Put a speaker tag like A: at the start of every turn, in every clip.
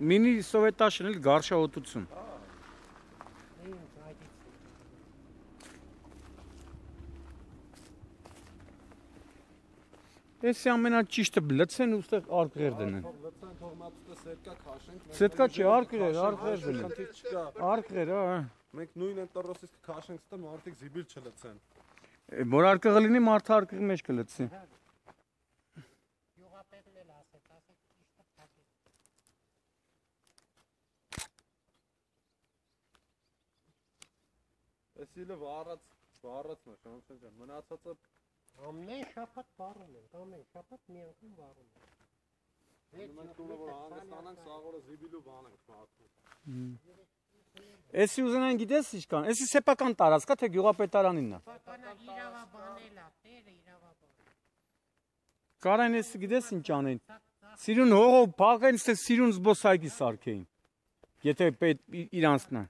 A: Մինի սովետաշն էլ գարշահոտություն։ Էսի ամենաճիշտը լցեն ու ստեղ արկղեր դնեն։
B: Լցեն թող մատուցը սերկա քաշենք։
A: Սետկա չի, արկղեր դնեն։ Արկղեր, հա։
B: Մենք նույն ընտրոսից քաշենք, ստե մարդիկ զիբիլ չլցեն։
A: Որ արկղը լինի, մարդը արկղի մեջ կլցի։
C: Յուղապետն էլ ասեց, ճիշտը փակեց։
B: Էսիլը վառած մա, շանսեն ջան, մնացածը
C: Ամեն շաբաթ վառում ենք, ամեն շաբաթ մի անգամ վառում ենք։
B: մենք տունը որ հանգստանանք, սաղորը զիբիլու բանենք մատում։
A: Էսի ուզենային գիտես ինչքան, էսի սեփական տարածք է, թե գյուղապետարանինն է։
C: Սեփական իրավաբանել է, տերը իրավաբան։
A: Կարան էսի գիտես ինչ անեն։ Սիրուն հողով փակեն, ստե սիրուն զբոսայգի սարքեին։ Եթե պետ իրանցն է։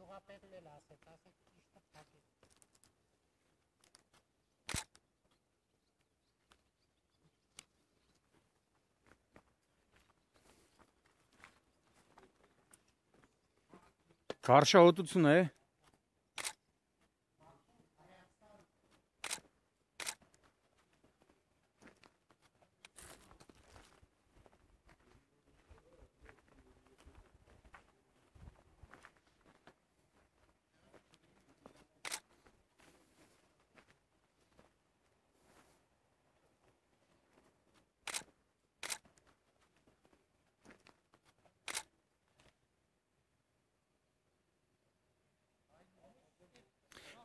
C: Յուղապետն էլ ասեց, ճիշտը փակեց։
A: Գարշահոտություն է։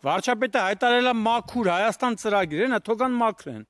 A: Վարչապետը հայտարարել է մաքուր Հայաստան ծրագիր, հենա թողան մաքրեն։